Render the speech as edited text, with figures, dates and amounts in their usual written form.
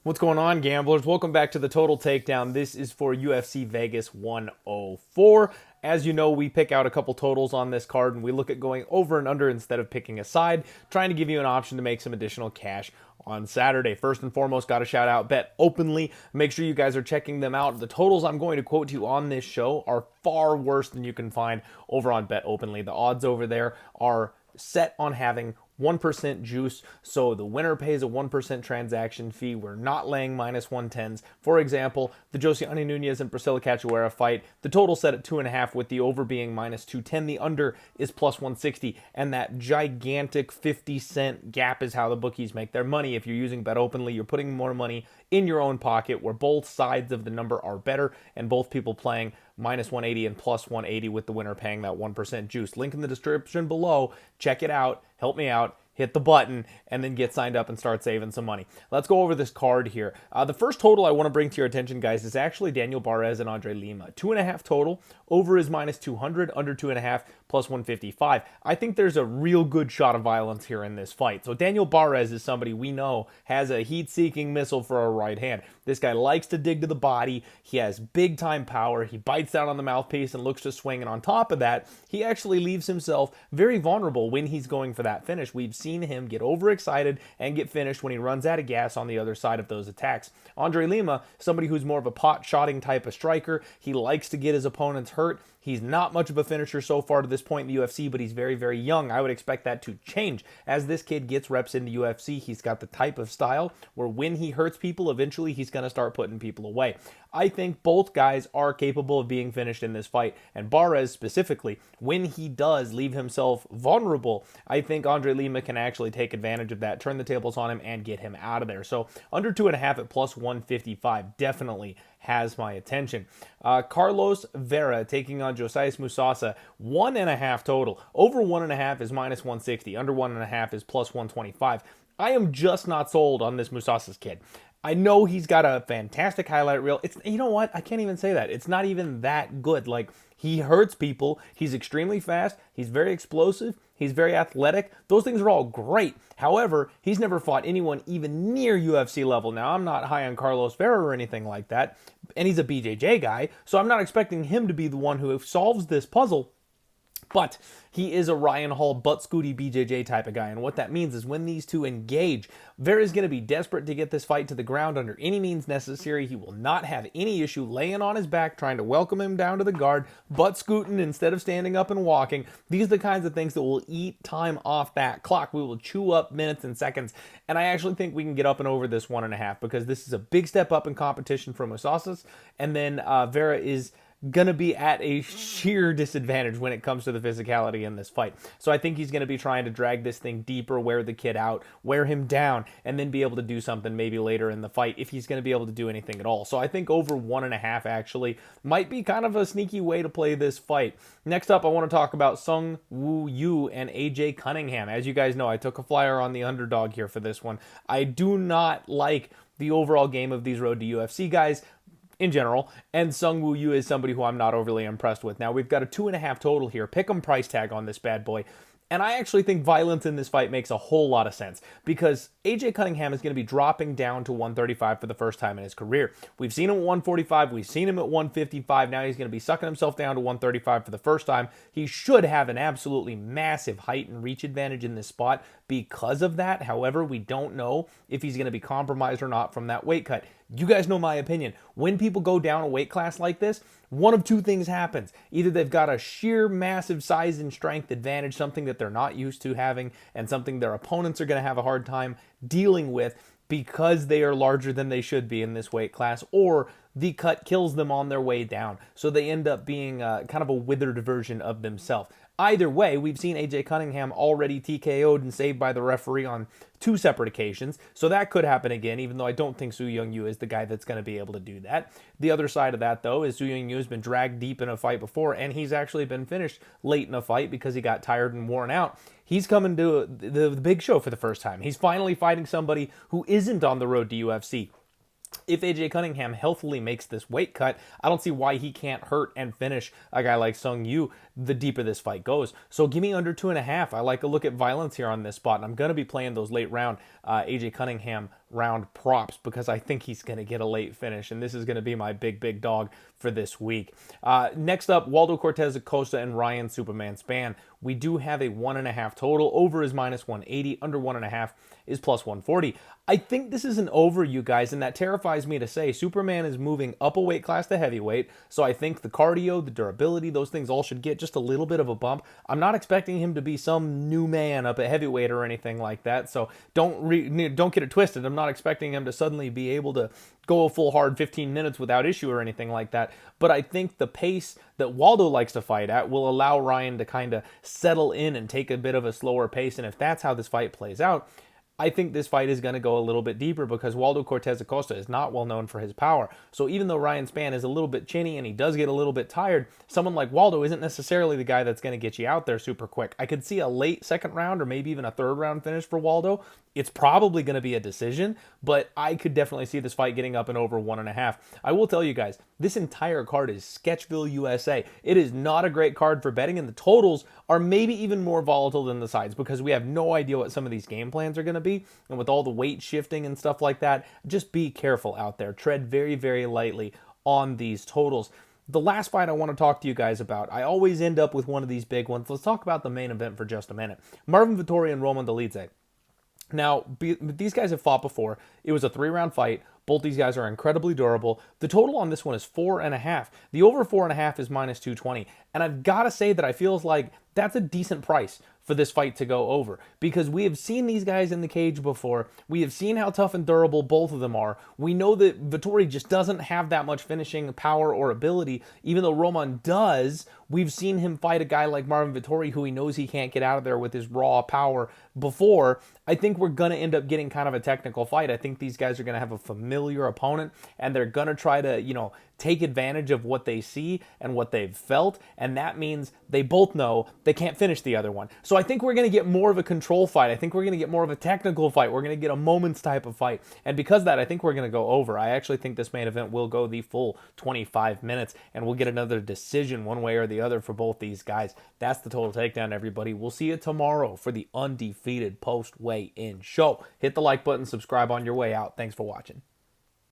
What's going on, gamblers? Welcome back to the Total Takedown. This is for UFC Vegas 104. As you know, we pick out a couple totals on this card and we look at going over and under instead of picking a side, trying to give you an option to make some additional cash on Saturday. First and foremost, got to shout out Bet Openly. Make sure you guys are checking them out. The totals I'm going to quote to you on this show are far worse than you can find over on Bet Openly. The odds over there are set on having 1% juice, so the winner pays a 1% transaction fee. We're not laying minus 110s. For example, the Josiane Nunez and Priscilla Cachoeira fight, the total set at 2.5 with the over being minus 210. The under is plus 160, and that gigantic 50-cent gap is how the bookies make their money. If you're using Bet Openly, you're putting more money in your own pocket where both sides of the number are better and both people playing minus 180 and plus 180 with the winner paying that 1% juice. Link in the description below. Check it out. Help me out. Hit the button and then get signed up and start saving some money. Let's go over this card here. The first total I want to bring to your attention, guys, is actually Daniel Barz and Andre Lima. 2.5 total. Over is minus 200. Under 2.5 plus 155. I think there's a real good shot of violence here in this fight. So Daniel Barz is somebody we know has a heat-seeking missile for a right hand. This guy likes to dig to the body. He has big-time power. He bites down on the mouthpiece and looks to swing. And on top of that, he actually leaves himself very vulnerable when he's going for that finish. We've seen him get overexcited and get finished when he runs out of gas on the other side of those attacks. Andre Lima, somebody who's more of a pot-shotting type of striker. He likes to get his opponents hurt. He's not much of a finisher so far to this point in the UFC, but he's very, very young. I would expect that to change. As this kid gets reps in the UFC, he's got the type of style where when he hurts people, eventually he's going to start putting people away. I think both guys are capable of being finished in this fight, and Barz specifically, when he does leave himself vulnerable, I think Andre Lima can actually take advantage of that, turn the tables on him, and get him out of there. So under 2.5 at plus 155 definitely has my attention. Carlos Vera taking on Josias Musasa, 1.5 total. Over 1.5 is minus 160. Under 1.5 is plus 125. I am just not sold on this Musasa's kid. I know he's got a fantastic highlight reel. You know what? I can't even say that. It's not even that good. Like, he hurts people. He's extremely fast. He's very explosive. He's very athletic. Those things are all great. However, he's never fought anyone even near UFC level. Now, I'm not high on Carlos Vera or anything like that, and he's a BJJ guy, so I'm not expecting him to be the one who solves this puzzle. But he is a Ryan Hall, butt-scooty BJJ type of guy. And what that means is when these two engage, Vera's going to be desperate to get this fight to the ground under any means necessary. He will not have any issue laying on his back, trying to welcome him down to the guard, butt-scooting instead of standing up and walking. These are the kinds of things that will eat time off that clock. We will chew up minutes and seconds. And I actually think we can get up and over this 1.5 because this is a big step up in competition from Musasas. And then Vera is gonna be at a sheer disadvantage when it comes to the physicality in this fight. So I think he's gonna be trying to drag this thing deeper, wear the kid out, wear him down, and then be able to do something maybe later in the fight if he's gonna be able to do anything at all. So I think over 1.5 actually might be kind of a sneaky way to play this fight. Next up, I want to talk about Sung Woo Yu and AJ Cunningham. As you guys know, I took a flyer on the underdog here for this one. I do not like the overall game of these Road to UFC guys in general, and Sung Woo Yu is somebody who I'm not overly impressed with. Now, we've got a 2.5 total here. Pick 'em price tag on this bad boy. And I actually think violence in this fight makes a whole lot of sense because AJ Cunningham is going to be dropping down to 135 for the first time in his career. We've seen him at 145. We've seen him at 155. Now he's going to be sucking himself down to 135 for the first time. He should have an absolutely massive height and reach advantage in this spot because of that. However, we don't know if he's going to be compromised or not from that weight cut. You guys know my opinion. When people go down a weight class like this, one of two things happens. Either they've got a sheer massive size and strength advantage, something that they're not used to having, and something their opponents are going to have a hard time dealing with because they are larger than they should be in this weight class, or the cut kills them on their way down. So they end up being kind of a withered version of themselves. Either way, we've seen AJ Cunningham already TKO'd and saved by the referee on 2 separate occasions. So that could happen again, even though I don't think Su Young Yu is the guy that's going to be able to do that. The other side of that, though, is Su Young Yu has been dragged deep in a fight before, and he's actually been finished late in a fight because he got tired and worn out. He's coming to the big show for the first time. He's finally fighting somebody who isn't on the road to UFC. If AJ Cunningham healthily makes this weight cut, I don't see why he can't hurt and finish a guy like Sung Yu the deeper this fight goes. So give me under 2.5. I like a look at violence here on this spot, and I'm going to be playing those late round AJ Cunningham round props because I think he's going to get a late finish, and this is going to be my big dog for this week. Next up, Waldo Cortez, Costa, and Ryan Superman Spann. We do have a 1.5 total. Over is -180, under 1.5 is +140. I think this is an over, you guys, and that terrifies me to say. Superman is moving up a weight class to heavyweight, so I think the cardio, the durability, those things all should get just a little bit of a bump. I'm not expecting him to be some new man up at heavyweight or anything like that, so don't get it twisted. I'm not expecting him to suddenly be able to go a full hard 15 minutes without issue or anything like that. But I think the pace that Waldo likes to fight at will allow Ryan to kind of settle in and take a bit of a slower pace. And if that's how this fight plays out, I think this fight is going to go a little bit deeper because Waldo Cortez Acosta is not well known for his power. So even though Ryan Spann is a little bit chinny and he does get a little bit tired, someone like Waldo isn't necessarily the guy that's going to get you out there super quick. I could see a late second round or maybe even a third round finish for Waldo. It's probably going to be a decision, but I could definitely see this fight getting up and over 1.5. I will tell you guys, this entire card is Sketchville, USA. It is not a great card for betting, and the totals are maybe even more volatile than the sides because we have no idea what some of these game plans are going to be. And with all the weight shifting and stuff like that, just be careful out there. Tread very lightly on these totals. The last fight I want to talk to you guys about, I always end up with one of these big ones. Let's talk about the main event for just a minute. Marvin Vettori and Roman Dolidze. Now, these guys have fought before. It was a 3-round fight. Both these guys are incredibly durable. The total on this one is 4.5. The over 4.5 is -220. And I've got to say that I feel like that's a decent price for this fight to go over because we have seen these guys in the cage before. We have seen how tough and durable both of them are. We know that Vettori just doesn't have that much finishing power or ability, even though Roman does. We've seen him fight a guy like Marvin Vettori who he knows he can't get out of there with his raw power before. I think we're going to end up getting kind of a technical fight. I think these guys are going to have a familiar opponent and they're going to try to, take advantage of what they see and what they've felt, and that means they both know they can't finish the other one. So I think we're going to get more of a control fight. I think we're going to get more of a technical fight. We're going to get a moments type of fight, and because of that, I think we're going to go over. I actually think this main event will go the full 25 minutes, and we'll get another decision one way or the other for both these guys. That's the Total Takedown, everybody. We'll see you tomorrow for the undefeated post-weigh-in show. Hit the like button, subscribe on your way out. Thanks for watching.